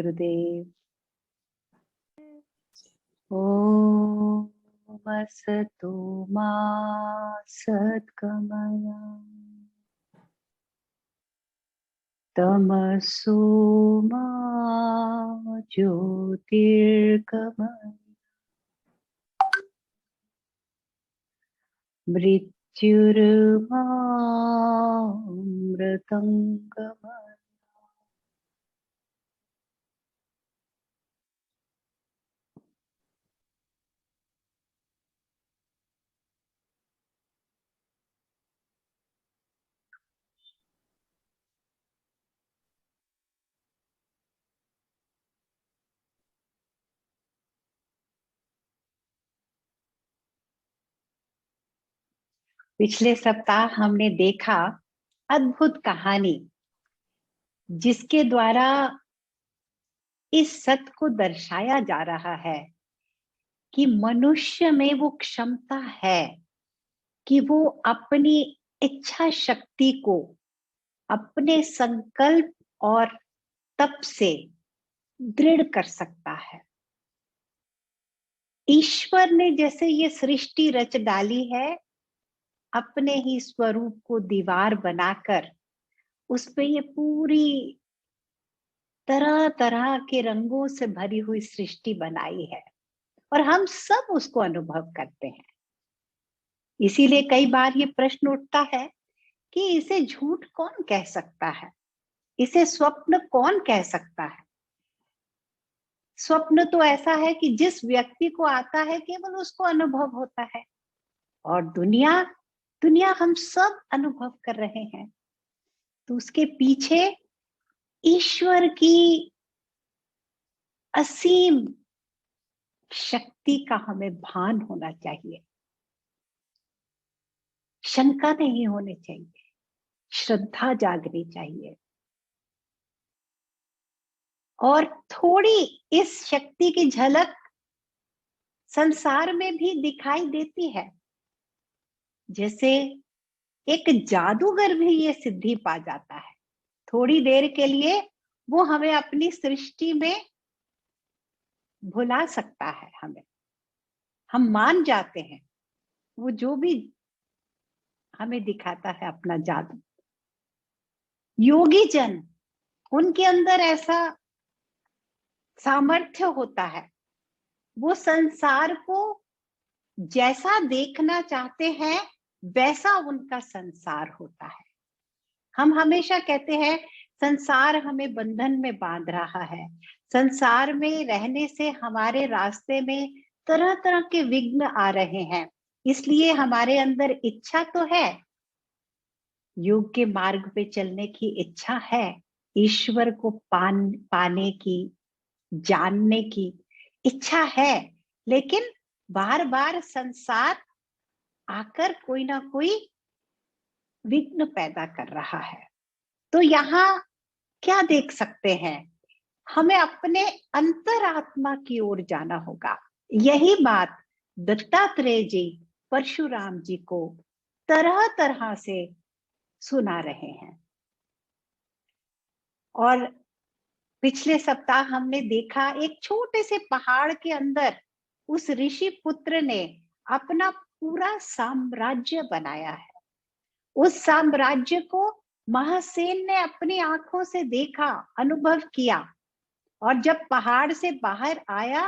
गुरुदेव। ओम असतो मा सद्गमय तमसो मा ज्योतिर्गमय मृत्युर्मा मृतंगमय। पिछले सप्ताह हमने देखा अद्भुत कहानी जिसके द्वारा इस सत्य को दर्शाया जा रहा है कि मनुष्य में वो क्षमता है कि वो अपनी इच्छा शक्ति को अपने संकल्प और तप से दृढ़ कर सकता है। ईश्वर ने जैसे ये सृष्टि रच डाली है, अपने ही स्वरूप को दीवार बनाकर उस पे ये पूरी तरह तरह के रंगों से भरी हुई सृष्टि बनाई है और हम सब उसको अनुभव करते हैं। इसीलिए कई बार ये प्रश्न उठता है कि इसे झूठ कौन कह सकता है, इसे स्वप्न कौन कह सकता है। स्वप्न तो ऐसा है कि जिस व्यक्ति को आता है केवल उसको अनुभव होता है, और दुनिया दुनिया हम सब अनुभव कर रहे हैं। तो उसके पीछे ईश्वर की असीम शक्ति का हमें भान होना चाहिए। शंका नहीं होनी चाहिए, श्रद्धा जागनी चाहिए और थोड़ी इस शक्ति की झलक संसार में भी दिखाई देती है। जैसे एक जादूगर भी ये सिद्धि पा जाता है, थोड़ी देर के लिए वो हमें अपनी सृष्टि में भुला सकता है। हम मान जाते हैं वो जो भी हमें दिखाता है अपना जादू। योगी जन, उनके अंदर ऐसा सामर्थ्य होता है, वो संसार को जैसा देखना चाहते हैं वैसा उनका संसार होता है। हम हमेशा कहते हैं संसार हमें बंधन में बांध रहा है, संसार में रहने से हमारे रास्ते में तरह तरह के विघ्न आ रहे हैं, इसलिए हमारे अंदर इच्छा तो है, योग के मार्ग पे चलने की इच्छा है, ईश्वर को पाने की, जानने की इच्छा है, लेकिन बार बार संसार आकर कोई ना कोई विघ्न पैदा कर रहा है। तो यहाँ क्या देख सकते हैं, हमें अपने अंतरात्मा की ओर जाना होगा। यही बात दत्तात्रेय जी परशुराम जी को तरह तरह से सुना रहे हैं। और पिछले सप्ताह हमने देखा एक छोटे से पहाड़ के अंदर उस ऋषि पुत्र ने अपना पूरा साम्राज्य बनाया है। उस साम्राज्य को महासेन ने अपनी आंखों से देखा, अनुभव किया, और जब पहाड़ से बाहर आया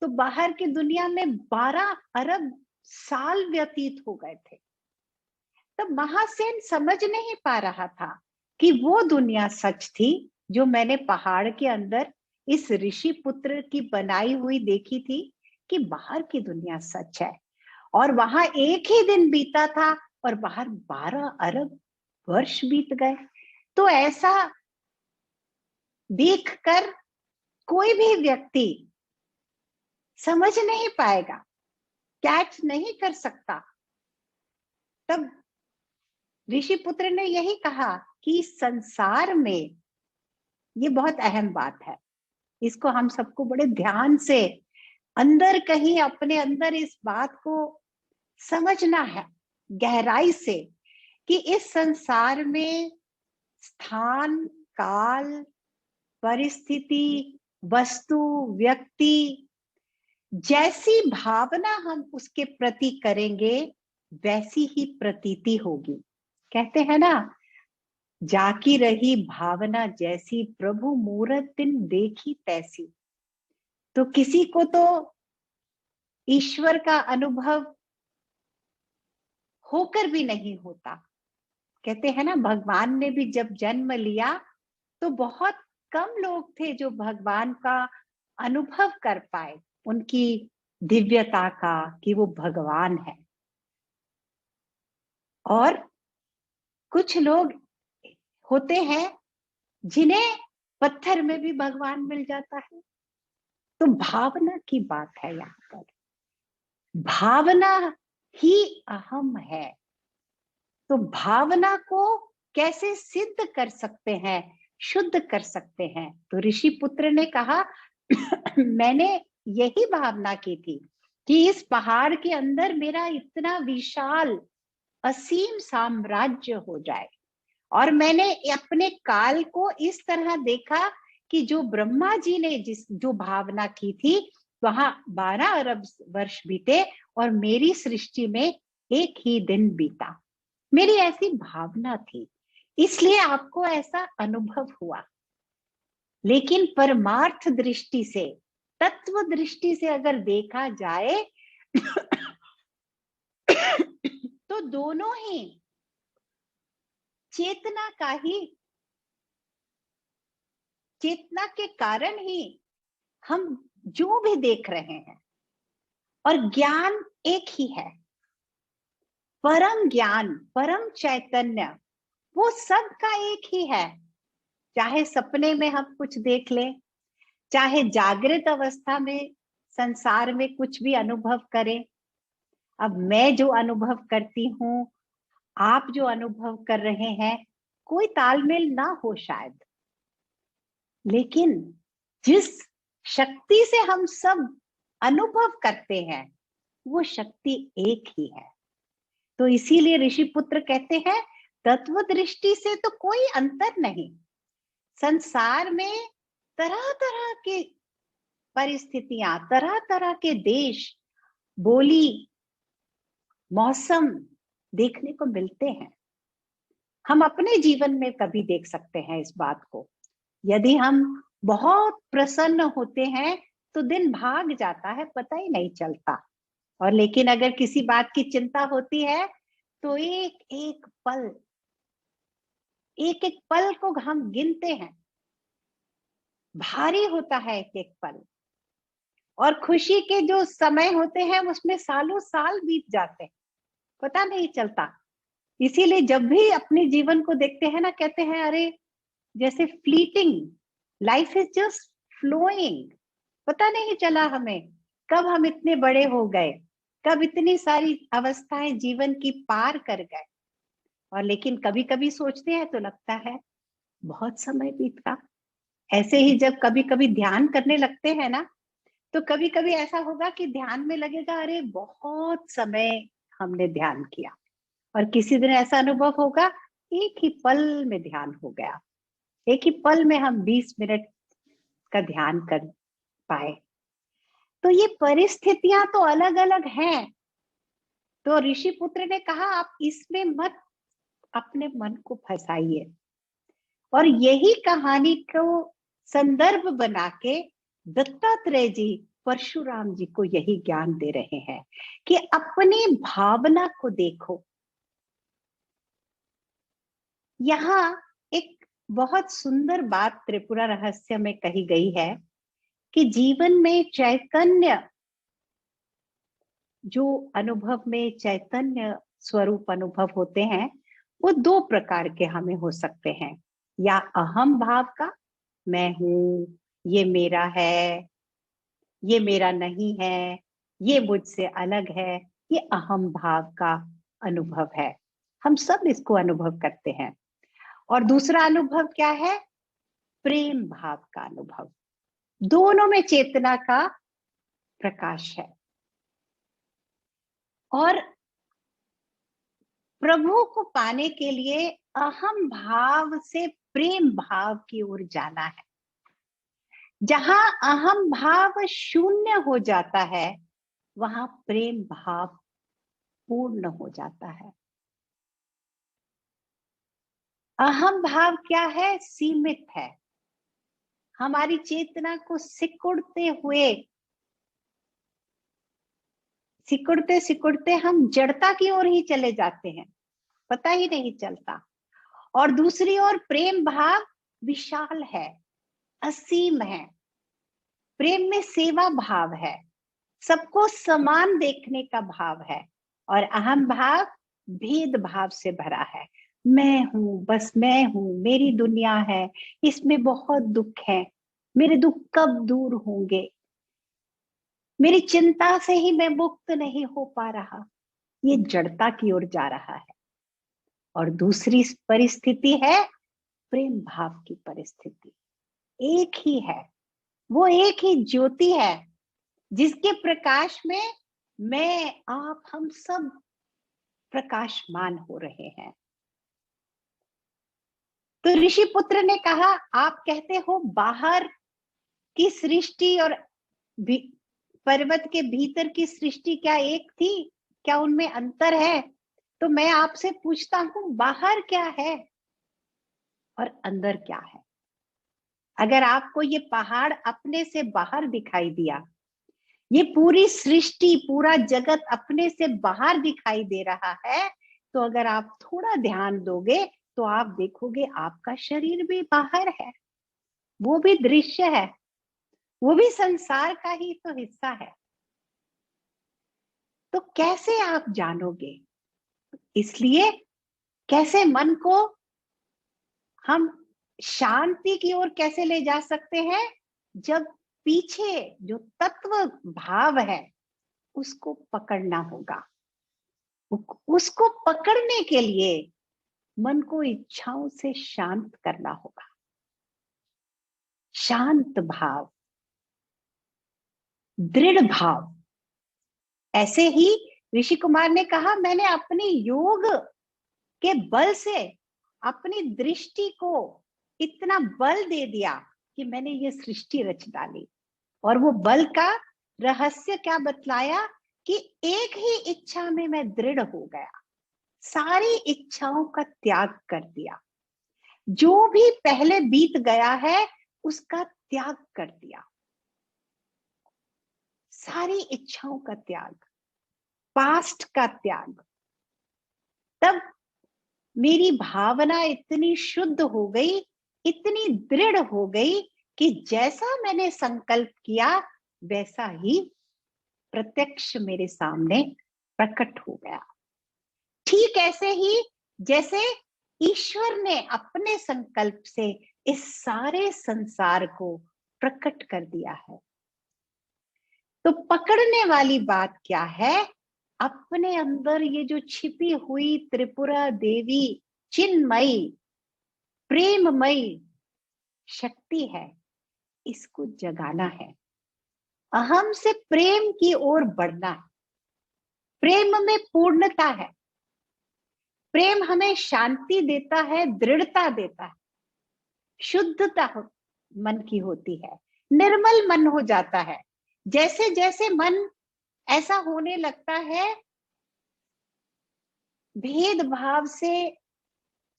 तो बाहर की दुनिया में 12 अरब साल व्यतीत हो गए थे। तब महासेन समझ नहीं पा रहा था कि वो दुनिया सच थी जो मैंने पहाड़ के अंदर इस ऋषि पुत्र की बनाई हुई देखी थी, कि बाहर की दुनिया सच है। और वहां एक ही दिन बीता था और बाहर 12 अरब वर्ष बीत गए। तो ऐसा देखकर कोई भी व्यक्ति समझ नहीं पाएगा, कैच नहीं कर सकता। तब ऋषि पुत्र ने यही कहा कि संसार में, ये बहुत अहम बात है, इसको हम सबको बड़े ध्यान से अंदर कहीं अपने अंदर इस बात को समझना है गहराई से, कि इस संसार में स्थान, काल, परिस्थिति, वस्तु, व्यक्ति, जैसी भावना हम उसके प्रति करेंगे वैसी ही प्रतीति होगी। कहते हैं ना, जाकी रही भावना जैसी, प्रभु मूरत दिन देखी तैसी। तो किसी को तो ईश्वर का अनुभव होकर भी नहीं होता। कहते हैं ना, भगवान ने भी जब जन्म लिया तो बहुत कम लोग थे जो भगवान का अनुभव कर पाए, उनकी दिव्यता का, कि वो भगवान है। और कुछ लोग होते हैं जिन्हें पत्थर में भी भगवान मिल जाता है। तो भावना की बात है यहाँ पर, भावना ही अहम है। तो भावना को कैसे सिद्ध कर सकते हैं, शुद्ध कर सकते हैं? तो ऋषि पुत्र ने कहा मैंने यही भावना की थी कि इस पहाड़ के अंदर मेरा इतना विशाल असीम साम्राज्य हो जाए। और मैंने अपने काल को इस तरह देखा कि जो ब्रह्मा जी ने जो भावना की थी, वहां 12 अरब वर्ष बीते और मेरी सृष्टि में एक ही दिन बीता। मेरी ऐसी भावना थी, इसलिए आपको ऐसा अनुभव हुआ। लेकिन परमार्थ दृष्टि से, तत्व दृष्टि से अगर देखा जाए तो दोनों ही चेतना का ही, चेतना के कारण ही हम जो भी देख रहे हैं। और ज्ञान एक ही है, परम ज्ञान, परम चैतन्य, वो सबका एक ही है। चाहे सपने में हम कुछ देख लें, चाहे जागृत अवस्था में संसार में कुछ भी अनुभव करें। अब मैं जो अनुभव करती हूँ, आप जो अनुभव कर रहे हैं, कोई तालमेल ना हो शायद, लेकिन जिस शक्ति से हम सब अनुभव करते हैं वो शक्ति एक ही है। तो इसीलिए ऋषि पुत्र कहते हैं, तत्व दृष्टि से तो कोई अंतर नहीं। संसार में तरह तरह की परिस्थितियां, तरह तरह के देश, बोली, मौसम देखने को मिलते हैं। हम अपने जीवन में कभी देख सकते हैं इस बात को। यदि हम बहुत प्रसन्न होते हैं तो दिन भाग जाता है, पता ही नहीं चलता। और लेकिन अगर किसी बात की चिंता होती है तो एक एक पल को हम गिनते हैं, भारी होता है एक एक पल। और खुशी के जो समय होते हैं उसमें सालों साल बीत जाते हैं, पता नहीं चलता। इसीलिए जब भी अपने जीवन को देखते हैं ना, कहते हैं अरे जैसे fleeting, life is just flowing. पता नहीं चला हमें कब हम इतने बड़े हो गए, कब इतनी सारी अवस्थाएं जीवन की पार कर गए। और लेकिन कभी कभी सोचते हैं तो लगता है बहुत समय बीता। ऐसे ही जब कभी कभी ध्यान करने लगते हैं ना, तो कभी कभी ऐसा होगा कि ध्यान में लगेगा अरे बहुत समय हमने ध्यान किया। और किसी दिन ऐसा अनुभव होगा एक ही पल में ध्यान हो गया, एक ही पल में हम 20 मिनट का ध्यान कर पाए। तो ये परिस्थितियां तो अलग अलग हैं। तो ऋषि पुत्र ने कहा आप इसमें मत अपने मन को फंसाइए। और यही कहानी को संदर्भ बना के दत्तात्रेय जी परशुराम जी को यही ज्ञान दे रहे हैं कि अपनी भावना को देखो। यहाँ एक बहुत सुंदर बात त्रिपुरा रहस्य में कही गई है कि जीवन में चैतन्य, जो अनुभव में चैतन्य स्वरूप अनुभव होते हैं, वो दो प्रकार के हमें हो सकते हैं। या अहम भाव का, मैं हूं, ये मेरा है, ये मेरा नहीं है, ये मुझसे अलग है, ये अहम भाव का अनुभव है। हम सब इसको अनुभव करते हैं। और दूसरा अनुभव क्या है? प्रेम भाव का अनुभव। दोनों में चेतना का प्रकाश है। और प्रभु को पाने के लिए अहम भाव से प्रेम भाव की ओर जाना है। जहां अहम भाव शून्य हो जाता है वहां प्रेम भाव पूर्ण हो जाता है। अहम भाव क्या है? सीमित है। हमारी चेतना को सिकुड़ते सिकुड़ते हम जड़ता की ओर ही चले जाते हैं, पता ही नहीं चलता। और दूसरी ओर प्रेम भाव विशाल है, असीम है। प्रेम में सेवा भाव है, सबको समान देखने का भाव है। और अहम भाव भेदभाव से भरा है। मैं हूं, बस मैं हूं, मेरी दुनिया है, इसमें बहुत दुख है, मेरे दुख कब दूर होंगे, मेरी चिंता से ही मैं मुक्त नहीं हो पा रहा। ये जड़ता की ओर जा रहा है। और दूसरी परिस्थिति है प्रेम भाव की परिस्थिति। एक ही है, वो एक ही ज्योति है जिसके प्रकाश में मैं, आप, हम सब प्रकाशमान हो रहे हैं। तो ऋषि पुत्र ने कहा, आप कहते हो बाहर की सृष्टि और पर्वत के भीतर की सृष्टि क्या एक थी? क्या उनमें अंतर है? तो मैं आपसे पूछता हूं, बाहर क्या है और अंदर क्या है? अगर आपको ये पहाड़ अपने से बाहर दिखाई दिया, ये पूरी सृष्टि, पूरा जगत अपने से बाहर दिखाई दे रहा है, तो अगर आप थोड़ा ध्यान दोगे तो आप देखोगे आपका शरीर भी बाहर है, वो भी दृश्य है, वो भी संसार का ही तो हिस्सा है। तो कैसे आप जानोगे? इसलिए कैसे मन को हम शांति की ओर कैसे ले जा सकते हैं? जब पीछे जो तत्व भाव है उसको पकड़ना होगा। उसको पकड़ने के लिए मन को इच्छाओं से शांत करना होगा। शांत भाव, दृढ़ भाव। ऐसे ही ऋषि कुमार ने कहा, मैंने अपने योग के बल से अपनी दृष्टि को इतना बल दे दिया कि मैंने ये सृष्टि रच डाली। और वो बल का रहस्य क्या बतलाया कि एक ही इच्छा में मैं दृढ़ हो गया, सारी इच्छाओं का त्याग कर दिया, जो भी पहले बीत गया है उसका त्याग कर दिया, सारी इच्छाओं का त्याग, पास्ट का त्याग। तब मेरी भावना इतनी शुद्ध हो गई, इतनी दृढ़ हो गई कि जैसा मैंने संकल्प किया वैसा ही प्रत्यक्ष मेरे सामने प्रकट हो गया। ठीक ऐसे ही जैसे ईश्वर ने अपने संकल्प से इस सारे संसार को प्रकट कर दिया है। तो पकड़ने वाली बात क्या है? अपने अंदर ये जो छिपी हुई त्रिपुरा देवी चिन्मयी प्रेममयी शक्ति है, इसको जगाना है। अहम से प्रेम की ओर बढ़ना है। प्रेम में पूर्णता है। प्रेम हमें शांति देता है, दृढ़ता देता है, शुद्धता मन की होती है, निर्मल मन हो जाता है। जैसे जैसे मन ऐसा होने लगता है, भेदभाव से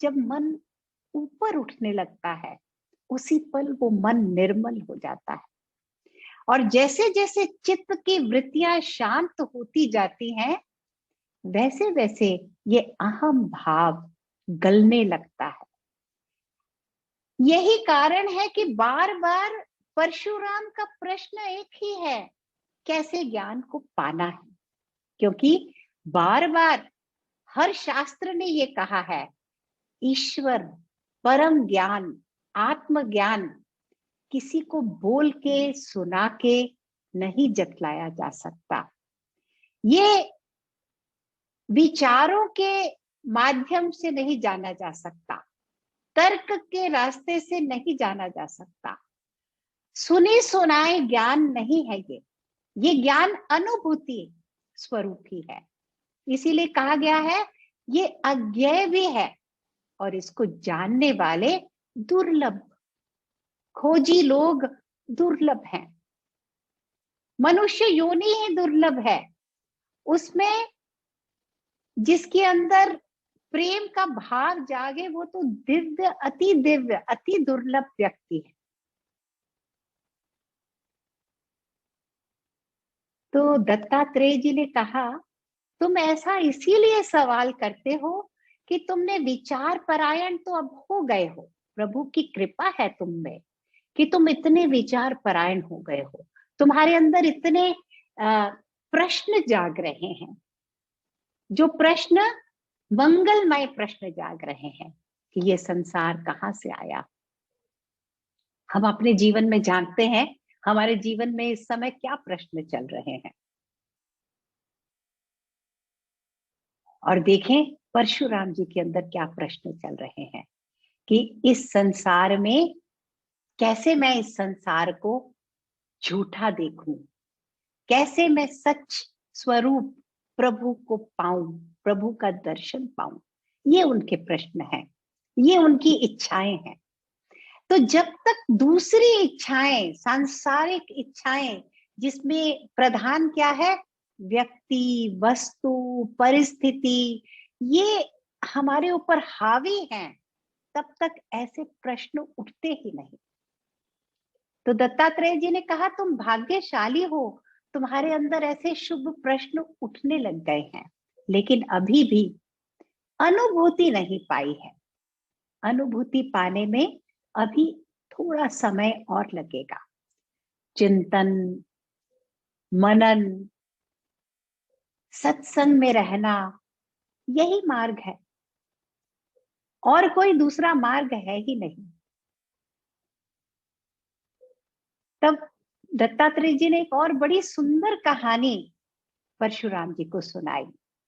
जब मन ऊपर उठने लगता है, उसी पल वो मन निर्मल हो जाता है। और जैसे जैसे चित्त की वृत्तियां शांत होती जाती हैं, वैसे वैसे ये अहम भाव गलने लगता है। यही कारण है कि बार बार परशुराम का प्रश्न एक ही है, कैसे ज्ञान को पाना है। क्योंकि बार बार हर शास्त्र ने ये कहा है, ईश्वर, परम ज्ञान, आत्मज्ञान किसी को बोल के, सुना के नहीं जतलाया जा सकता। ये विचारों के माध्यम से नहीं जाना जा सकता, तर्क के रास्ते से नहीं जाना जा सकता। सुने सुनाए ज्ञान नहीं है ये ज्ञान अनुभूति स्वरूप ही है। इसीलिए कहा गया है ये अज्ञेय भी है और इसको जानने वाले दुर्लभ, खोजी लोग दुर्लभ हैं। मनुष्य योनि ही दुर्लभ है। उसमें जिसके अंदर प्रेम का भाव जागे वो तो दिव्य अति दुर्लभ व्यक्ति है। तो दत्तात्रेय जी ने कहा, तुम ऐसा इसीलिए सवाल करते हो कि तुमने विचार परायण तो अब हो गए हो। प्रभु की कृपा है तुम में कि तुम इतने विचार परायण हो गए हो। तुम्हारे अंदर इतने प्रश्न जाग रहे हैं, जो प्रश्न मंगलमय प्रश्न जाग रहे हैं कि ये संसार कहाँ से आया। हम अपने जीवन में जानते हैं हमारे जीवन में इस समय क्या प्रश्न चल रहे हैं। और देखें परशुराम जी के अंदर क्या प्रश्न चल रहे हैं कि इस संसार में कैसे मैं इस संसार को झूठा देखूं, कैसे मैं सच स्वरूप प्रभु को पाऊं, प्रभु का दर्शन पाऊं। ये उनके प्रश्न हैं, ये उनकी इच्छाएं हैं। तो जब तक दूसरी इच्छाएं, सांसारिक इच्छाएं, जिसमें प्रधान क्या है, व्यक्ति, वस्तु, परिस्थिति, ये हमारे ऊपर हावी हैं, तब तक ऐसे प्रश्न उठते ही नहीं। तो दत्तात्रेय जी ने कहा, तुम भाग्यशाली हो, तुम्हारे अंदर ऐसे शुभ प्रश्न उठने लग गए हैं, लेकिन अभी भी अनुभूति नहीं पाई है। अनुभूति पाने में अभी थोड़ा समय और लगेगा। चिंतन, मनन, सत्संग में रहना, यही मार्ग है, और कोई दूसरा मार्ग है ही नहीं। तब दत्तात्रेय जी ने एक और बड़ी सुंदर कहानी परशुराम जी को सुनाई।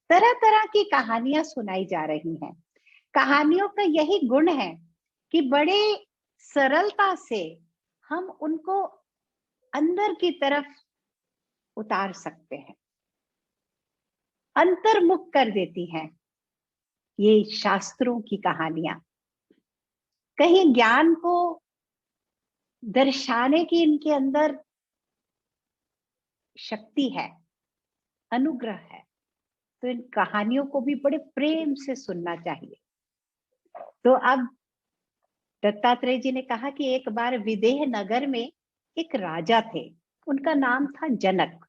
तरह तरह की कहानियां सुनाई जा रही हैं। कहानियों का यही गुण है कि बड़े सरलता से हम उनको अंदर की तरफ उतार सकते हैं, अंतर्मुख कर देती हैं ये शास्त्रों की कहानियां। कहीं ज्ञान को दर्शाने की इनके अंदर शक्ति है, अनुग्रह है। तो इन कहानियों को भी बड़े प्रेम से सुनना चाहिए। तो अब दत्तात्रेय जी ने कहा कि एक बार विदेह नगर में एक राजा थे, उनका नाम था जनक।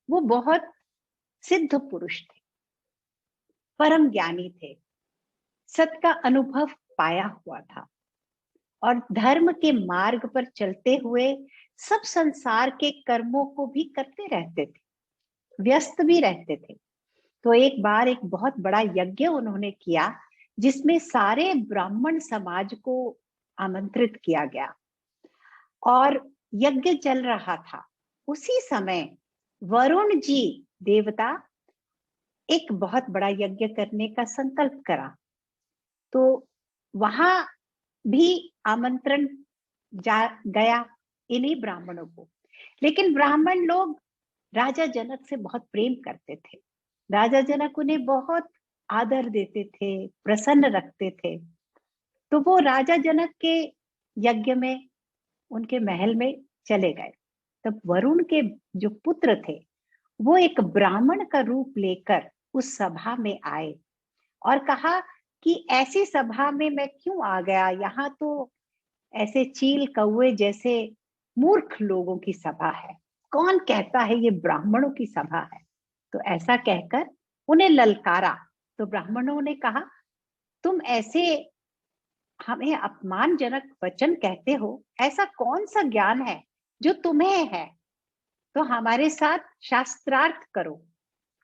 वो बहुत सिद्ध पुरुष थे, परम ज्ञानी थे, सत का अनुभव पाया हुआ था, और धर्म के मार्ग पर चलते हुए सब संसार के कर्मों को भी करते रहते थे, व्यस्त भी रहते थे। तो एक बार एक बहुत बड़ा यज्ञ उन्होंने किया, जिसमें सारे ब्राह्मण समाज को आमंत्रित किया गया, और यज्ञ चल रहा था। उसी समय वरुण जी देवता एक बहुत बड़ा यज्ञ करने का संकल्प करा। तो वहां भी आमंत्रण जा गया इन्हीं ब्राह्मणों को। लेकिन ब्राह्मण लोग राजा जनक से बहुत प्रेम करते थे, राजा जनक उन्हें बहुत आदर देते थे, प्रसन्न रखते थे। तो वो राजा जनक के यज्ञ में, उनके महल में चले गए। तब वरुण के जो पुत्र थे वो एक ब्राह्मण का रूप लेकर उस सभा में आए और कहा कि ऐसी सभा में मैं क्यों आ गया, यहाँ तो ऐसे चील कौवे जैसे मूर्ख लोगों की सभा है, कौन कहता है ये ब्राह्मणों की सभा है। तो ऐसा कहकर उन्हें ललकारा। तो ब्राह्मणों ने कहा, तुम ऐसे हमें अपमानजनक वचन कहते हो, ऐसा कौन सा ज्ञान है जो तुम्हें है, तो हमारे साथ शास्त्रार्थ करो।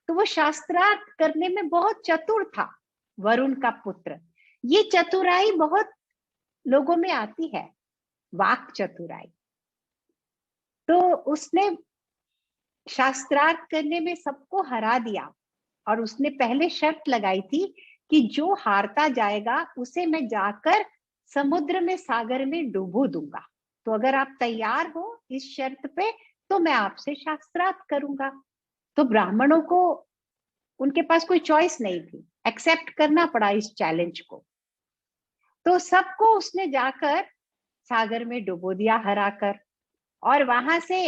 तो वो शास्त्रार्थ करने में बहुत चतुर था वरुण का पुत्र। ये चतुराई बहुत लोगों में आती है, वाक चतुराई। तो उसने शास्त्रार्थ करने में सबको हरा दिया, और उसने पहले शर्त लगाई थी कि जो हारता जाएगा उसे मैं जाकर समुद्र में, सागर में डुबो दूंगा। तो अगर आप तैयार हो इस शर्त पे तो मैं आपसे शास्त्रार्थ करूंगा। तो ब्राह्मणों को, उनके पास कोई चॉइस नहीं थी, एक्सेप्ट करना पड़ा इस चैलेंज को। तो सबको उसने जाकर सागर में डुबो दिया हराकर। और वहां से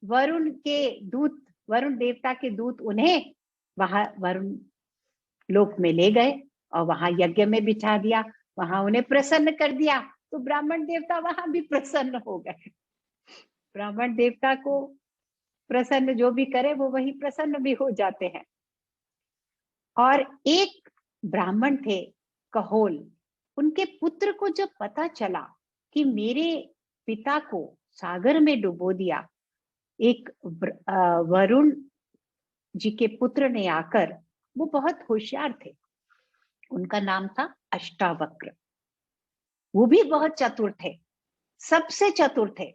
वरुण देवता के दूत उन्हें वहां वरुण लोक में ले गए और वहां यज्ञ में बिठा दिया, वहां उन्हें प्रसन्न कर दिया। तो ब्राह्मण देवता वहां भी प्रसन्न हो गए। ब्राह्मण देवता को प्रसन्न जो भी करे वो वही प्रसन्न भी हो जाते हैं। और एक ब्राह्मण थे कहोल, उनके पुत्र को जब पता चला कि मेरे पिता को सागर में डुबो दिया, एक वरुण जी के पुत्र ने आकर, वो बहुत होशियार थे, उनका नाम था अष्टावक्र। वो भी बहुत चतुर थे, सबसे चतुर थे,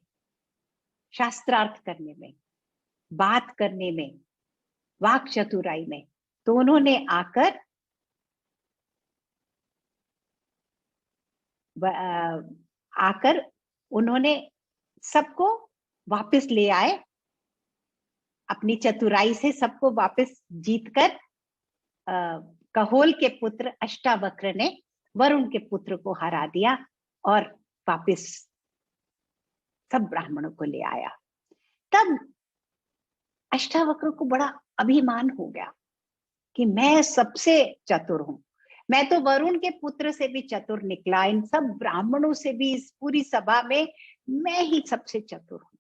शास्त्रार्थ करने में, बात करने में, वाक चतुराई में। तो उन्होंने आकर उन्होंने सबको वापस ले आए, अपनी चतुराई से सबको वापस जीतकर कहोल के पुत्र अष्टावक्र ने वरुण के पुत्र को हरा दिया और वापस सब ब्राह्मणों को ले आया। तब अष्टावक्र को बड़ा अभिमान हो गया कि मैं सबसे चतुर हूं, मैं तो वरुण के पुत्र से भी चतुर निकला, इन सब ब्राह्मणों से भी, इस पूरी सभा में मैं ही सबसे चतुर हूं।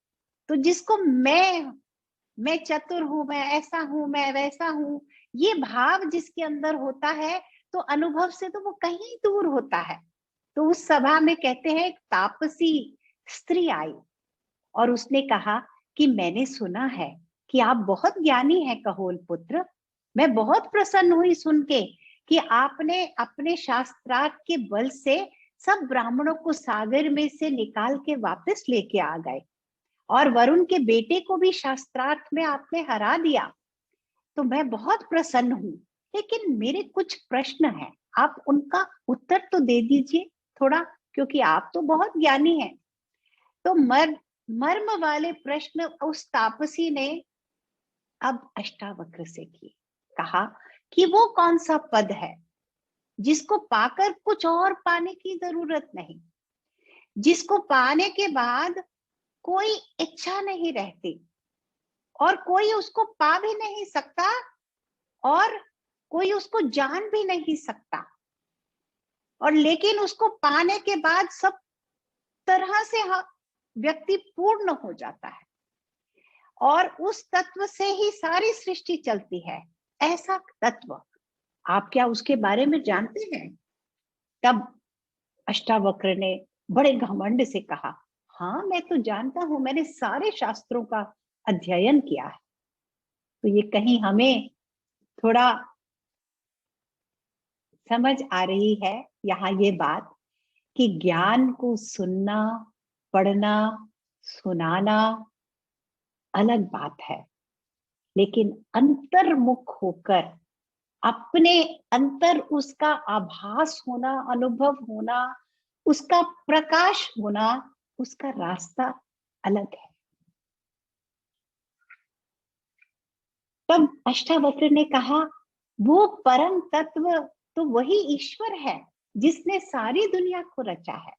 तो जिसको मैं चतुर हूं, मैं ऐसा हूं, मैं वैसा हूं, ये भाव जिसके अंदर होता है तो अनुभव से तो वो कहीं दूर होता है। तो उस सभा में कहते हैं एक तापसी स्त्री आई और उसने कहा कि मैंने सुना है कि आप बहुत ज्ञानी हैं कहोल पुत्र, मैं बहुत प्रसन्न हुई सुन के कि आपने अपने शास्त्रार्थ के बल से सब ब्राह्मणों को सागर में से निकाल के वापस लेके आ गए और वरुण के बेटे को भी शास्त्रार्थ में आपने हरा दिया। तो मैं बहुत प्रसन्न हूं, लेकिन मेरे कुछ प्रश्न हैं, आप उनका उत्तर तो दे दीजिए थोड़ा, क्योंकि आप तो बहुत ज्ञानी हैं। तो मर्म वाले प्रश्न उस तापसी ने अब अष्टावक्र से किए। कहा कि वो कौन सा पद है जिसको पाकर कुछ और पाने की जरूरत नहीं, जिसको पाने के बाद कोई इच्छा नहीं रहती और कोई उसको पा भी नहीं सकता और कोई उसको जान भी नहीं सकता, और लेकिन उसको पाने के बाद सब तरह से व्यक्ति पूर्ण हो जाता है और उस तत्व से ही सारी सृष्टि चलती है। ऐसा तत्व आप क्या उसके बारे में जानते हैं? तब अष्टावक्र ने बड़े घमंड से कहा, हाँ मैं तो जानता हूं, मैंने सारे शास्त्रों का अध्ययन किया है। तो ये कहीं हमें थोड़ा समझ आ रही है यहाँ ये बात कि ज्ञान को सुनना, पढ़ना, सुनाना अलग बात है, लेकिन अंतर्मुख होकर अपने अंतर उसका आभास होना, अनुभव होना, उसका प्रकाश होना, उसका रास्ता अलग है। तब अष्टावक्र ने कहा, वो परम तत्व तो वही ईश्वर है जिसने सारी दुनिया को रचा है।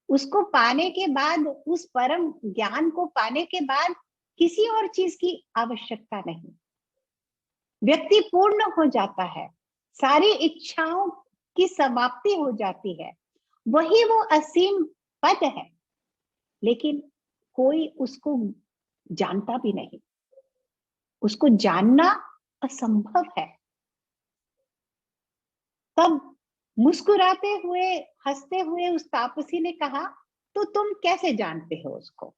उसको पाने के बाद, उस परम ज्ञान को पाने के बाद किसी और चीज की आवश्यकता नहीं, व्यक्ति पूर्ण हो जाता है, सारी इच्छाओं की समाप्ति हो जाती है, वही वो असीम पद है, लेकिन कोई उसको जानता भी नहीं, उसको जानना असंभव है। तब मुस्कुराते हुए, हंसते हुए उस तापसी ने कहा, तो तुम कैसे जानते हो उसको?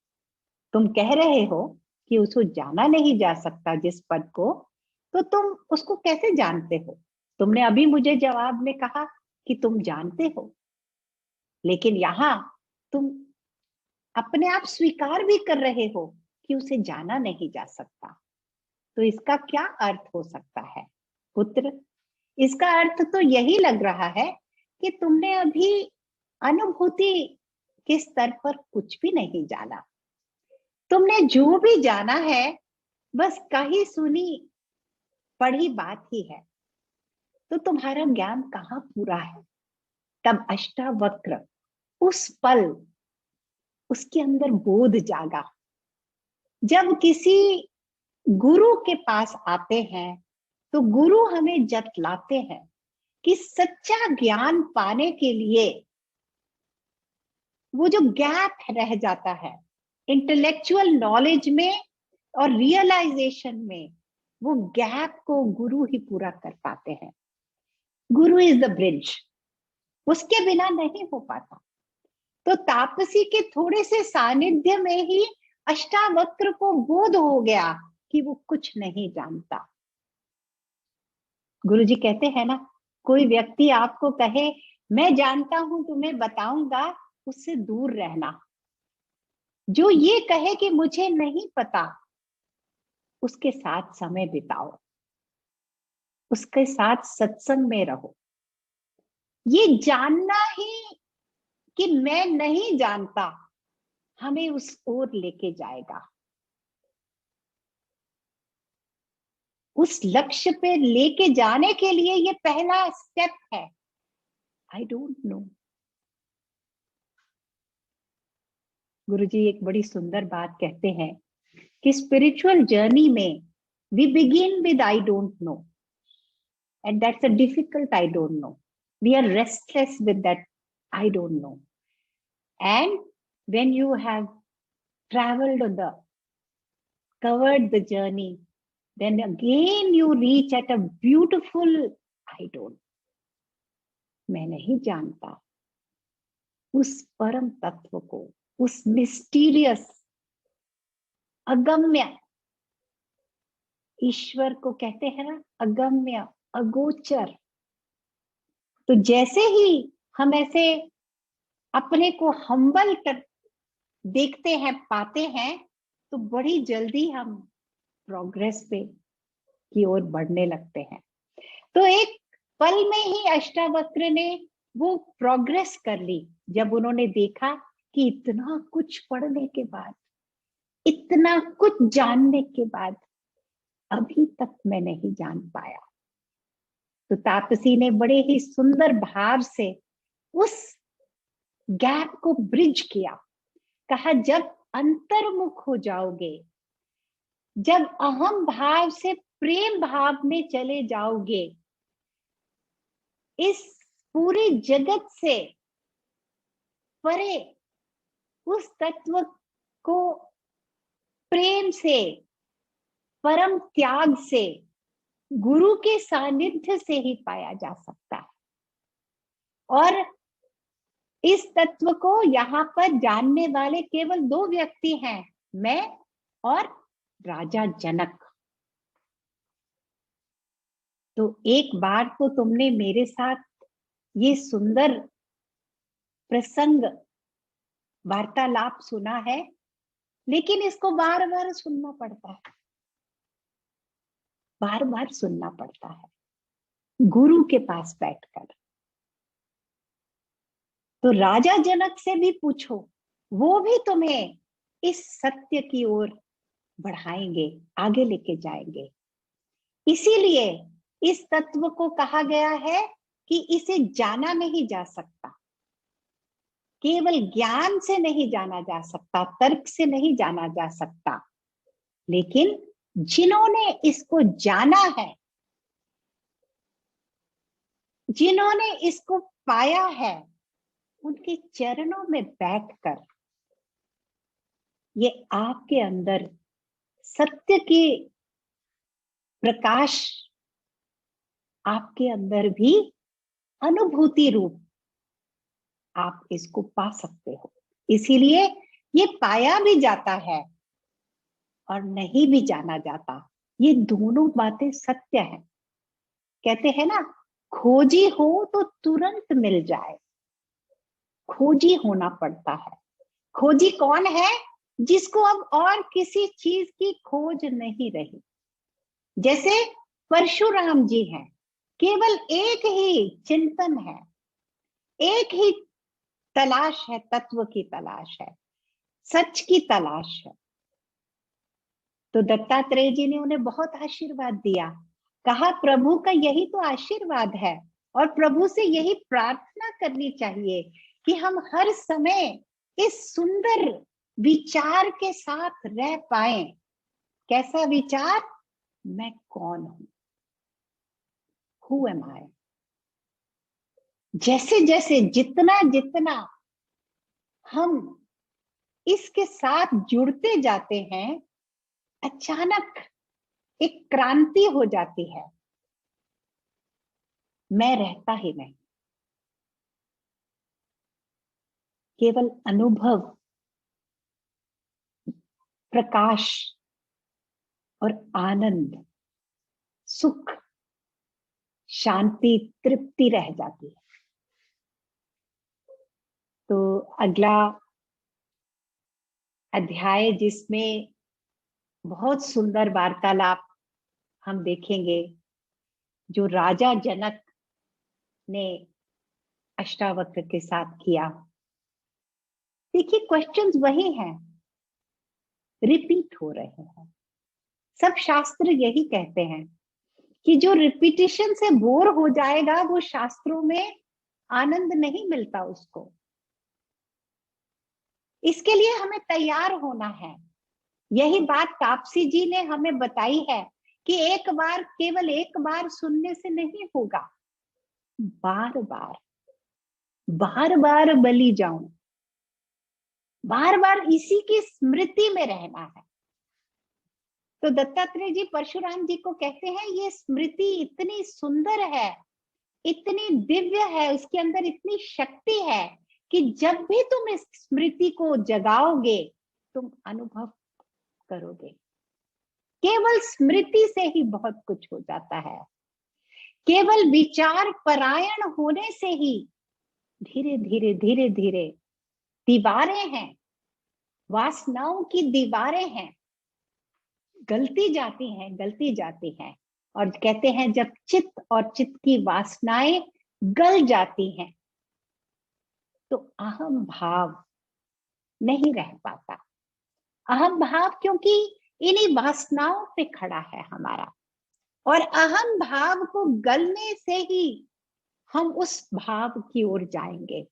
तुम कह रहे हो कि उसको जाना नहीं जा सकता जिस पद को, तो तुम उसको कैसे जानते हो? तुमने अभी मुझे जवाब में कहा कि तुम जानते हो, लेकिन यहाँ तुम अपने आप स्वीकार भी कर रहे हो कि उसे जाना नहीं जा सकता। तो इसका क्या अर्थ हो सकता है पुत्र? इसका अर्थ तो यही लग रहा है कि तुमने अभी अनुभूति के स्तर पर कुछ भी नहीं जाना। तुमने जो भी जाना है बस कही सुनी पढ़ी बात ही है, तो तुम्हारा ज्ञान कहाँ पूरा है? तब अष्टावक्र उस पल उसके अंदर बोध जागा जब किसी गुरु के पास आते हैं तो गुरु हमें जतलाते हैं कि सच्चा ज्ञान पाने के लिए वो जो गैप रह जाता है इंटेलेक्चुअल नॉलेज में और रियलाइजेशन में, वो गैप को गुरु ही पूरा कर पाते हैं। गुरु इज द ब्रिज, उसके बिना नहीं हो पाता। तो तापसी के थोड़े से सानिध्य में ही अष्टावक्र को बोध हो गया कि वो कुछ नहीं जानता। गुरुजी कहते हैं ना, कोई व्यक्ति आपको कहे मैं जानता हूं, तुम्हें बताऊंगा, उससे दूर रहना। जो ये कहे कि मुझे नहीं पता, उसके साथ समय बिताओ, उसके साथ सत्संग में रहो। ये जानना ही कि मैं नहीं जानता हमें उस ओर लेके जाएगा, उस लक्ष्य पे लेके जाने के लिए ये पहला स्टेप है। आई डोंट नो। गुरुजी एक बड़ी सुंदर बात कहते हैं कि स्पिरिचुअल जर्नी में we begin with I don't know, and that's a difficult I don't know. We are restless with that I don't know, and when you have traveled the covered the journey, then again you reach at a beautiful I don't, मैं नहीं जानता, उस परम तत्व को, उस mysterious अगम्य ईश्वर को कहते हैं ना, अगम्य अगोचर। तो जैसे ही हम ऐसे अपने को हम्बल कर देखते हैं, पाते हैं, तो बड़ी जल्दी हम प्रोग्रेस पे की ओर बढ़ने लगते हैं। तो एक पल में ही अष्टावक्र ने वो प्रोग्रेस कर ली जब उन्होंने देखा कि इतना कुछ पढ़ने के बाद, इतना कुछ जानने के बाद अभी तक मैं नहीं जान पाया। तो तापसी ने बड़े ही सुंदर भाव से उस गैप को ब्रिज किया। कहा जब अंतर्मुख हो जाओगे, जब अहम भाव से प्रेम भाव में चले जाओगे, इस पूरे जगत से परे उस तत्व को प्रेम से, परम त्याग से, गुरु के सानिध्य से ही पाया जा सकता है। और इस तत्व को यहाँ पर जानने वाले केवल दो व्यक्ति हैं, मैं और राजा जनक। तो एक बार तो तुमने मेरे साथ ये सुंदर प्रसंग वार्तालाप सुना है, लेकिन इसको बार बार सुनना पड़ता है, बार बार सुनना पड़ता है गुरु के पास बैठकर। तो राजा जनक से भी पूछो, वो भी तुम्हें इस सत्य की ओर बढ़ाएंगे, आगे लेके जाएंगे। इसीलिए इस तत्व को कहा गया है कि इसे जाना नहीं जा सकता, केवल ज्ञान से नहीं जाना जा सकता, तर्क से नहीं जाना जा सकता, लेकिन जिन्होंने इसको जाना है, जिन्होंने इसको पाया है, उनके चरणों में बैठकर ये आपके अंदर सत्य की प्रकाश आपके अंदर भी अनुभूति रूप आप इसको पा सकते हो। इसीलिए ये पाया भी जाता है और नहीं भी जाना जाता, ये दोनों बातें सत्य है। कहते हैं ना, खोजी हो तो तुरंत मिल जाए, खोजी होना पड़ता है। खोजी कौन है? जिसको अब और किसी चीज की खोज नहीं रही। जैसे परशुराम जी हैं, केवल एक ही चिंतन है, एक ही तलाश है, तत्व की तलाश है, सच की तलाश है। तो दत्तात्रेय जी ने उन्हें बहुत आशीर्वाद दिया, कहा प्रभु का यही तो आशीर्वाद है, और प्रभु से यही प्रार्थना करनी चाहिए कि हम हर समय इस सुंदर विचार के साथ रह पाए। कैसा विचार? मैं कौन हूं, हु एम आई। जैसे जैसे जितना जितना हम इसके साथ जुड़ते जाते हैं, अचानक एक क्रांति हो जाती है। मैं रहता ही नहीं, केवल अनुभव, प्रकाश और आनंद, सुख, शांति, तृप्ति रह जाती है। तो अगला अध्याय जिसमें बहुत सुंदर वार्तालाप हम देखेंगे, जो राजा जनक ने अष्टावक्र के साथ किया। देखिए, क्वेश्चंस वही हैं, रिपीट हो रहे हैं। सब शास्त्र यही कहते हैं कि जो रिपीटिशन से बोर हो जाएगा वो शास्त्रों में आनंद नहीं मिलता उसको। इसके लिए हमें तैयार होना है। यही बात तापसी जी ने हमें बताई है कि एक बार, केवल एक बार सुनने से नहीं होगा, बार बार, बार बार बलि जाऊं, बार बार इसी की स्मृति में रहना है। तो दत्तात्रेय जी परशुराम जी को कहते हैं, ये स्मृति इतनी सुंदर है, इतनी दिव्य है, उसके अंदर इतनी शक्ति है कि जब भी तुम इस स्मृति को जगाओगे तुम अनुभव करोगे। केवल स्मृति से ही बहुत कुछ हो जाता है। केवल विचार परायण होने से ही धीरे धीरे धीरे धीरे दीवारें हैं, वासनाओं की दीवारें हैं, गलती जाती हैं, गलती जाती हैं। और कहते हैं जब चित्त और चित्त की वासनाएं गल जाती हैं तो अहम भाव नहीं रह पाता। अहम भाव क्योंकि इन्हीं वासनाओं पे खड़ा है हमारा, और अहम भाव को गलने से ही हम उस भाव की ओर जाएंगे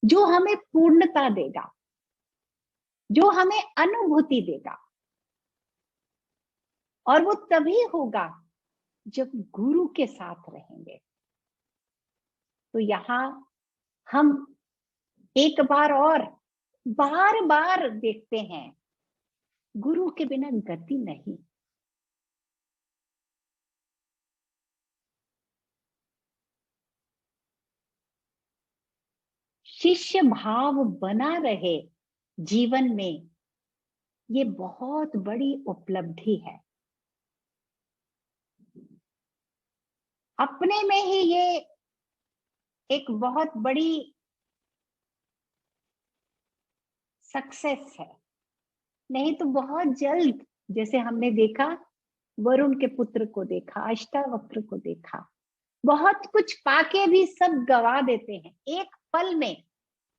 जो हमें पूर्णता देगा, जो हमें अनुभूति देगा। और वो तभी होगा जब गुरु के साथ रहेंगे। तो यहां हम एक बार और बार बार देखते हैं, गुरु के बिना गति नहीं। शिष्य भाव बना रहे जीवन में, ये बहुत बड़ी उपलब्धि है। अपने में ही ये एक बहुत बड़ी सक्सेस है। नहीं तो बहुत जल्द, जैसे हमने देखा, वरुण के पुत्र को देखा, अष्टावक्र को देखा, बहुत कुछ पाके भी सब गवा देते हैं एक पल में।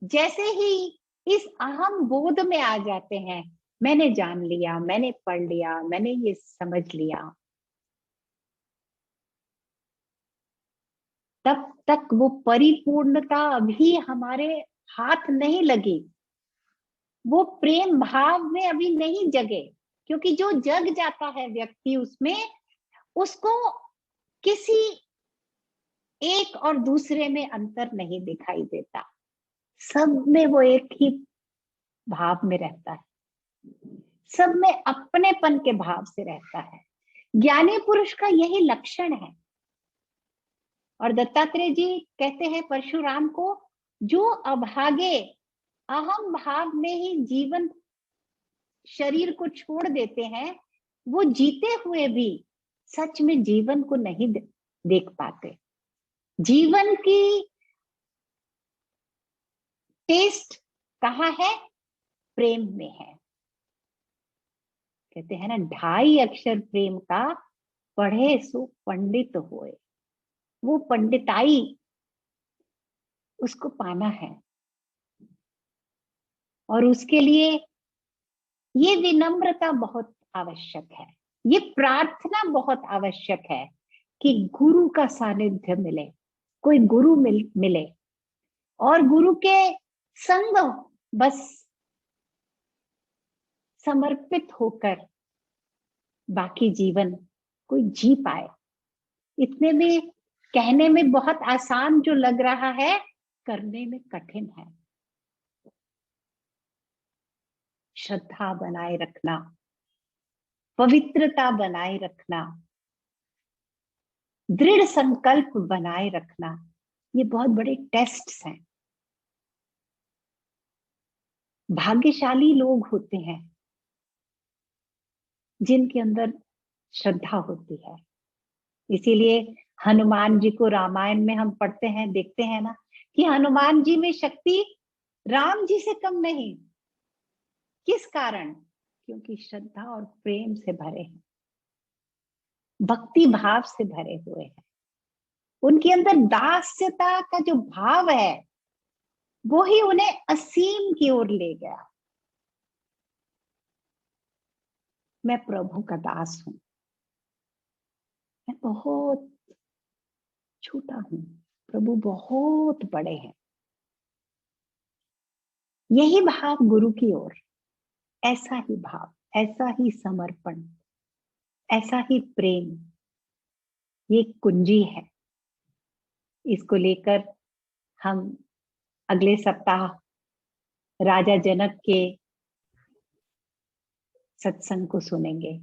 जैसे ही इस अहम बोध में आ जाते हैं, मैंने जान लिया, मैंने पढ़ लिया, मैंने ये समझ लिया, तब तक वो परिपूर्णता अभी हमारे हाथ नहीं लगी, वो प्रेम भाव में अभी नहीं जगे। क्योंकि जो जग जाता है व्यक्ति उसमें, उसको किसी एक और दूसरे में अंतर नहीं दिखाई देता, सब में वो एक ही भाव में रहता है, सब में अपनेपन के भाव से रहता है। ज्ञानी पुरुष का यही लक्षण है। और दत्तात्रेय जी कहते हैं परशुराम को, जो अभागे अहम भाव में ही जीवन शरीर को छोड़ देते हैं, वो जीते हुए भी सच में जीवन को नहीं देख पाते। जीवन की टेस्ट कहाँ है? प्रेम में है। कहते हैं ना, 2.5 अक्षर प्रेम का, पढ़े सो पंडित होए। वो पंडिताई उसको पाना है, और उसके लिए ये विनम्रता बहुत आवश्यक है, ये प्रार्थना बहुत आवश्यक है कि गुरु का सानिध्य मिले, कोई गुरु मिले, और गुरु के संग बस समर्पित होकर बाकी जीवन कोई जी पाए। इतने में, कहने में बहुत आसान जो लग रहा है, करने में कठिन है। श्रद्धा बनाए रखना, पवित्रता बनाए रखना, दृढ़ संकल्प बनाए रखना, ये बहुत बड़े टेस्ट्स हैं। भाग्यशाली लोग होते हैं जिनके अंदर श्रद्धा होती है। इसीलिए हनुमान जी को रामायण में हम पढ़ते हैं, देखते हैं ना, कि हनुमान जी में शक्ति राम जी से कम नहीं। किस कारण? क्योंकि श्रद्धा और प्रेम से भरे हैं, भक्ति भाव से भरे हुए हैं। उनके अंदर दास्यता का जो भाव है, वो ही उन्हें असीम की ओर ले गया। मैं प्रभु का दास हूं, मैं बहुत छोटा हूं, प्रभु बहुत बड़े हैं। यही भाव गुरु की ओर, ऐसा ही भाव, ऐसा ही समर्पण, ऐसा ही प्रेम, ये कुंजी है। इसको लेकर हम अगले सप्ताह राजा जनक के सत्संग को सुनेंगे।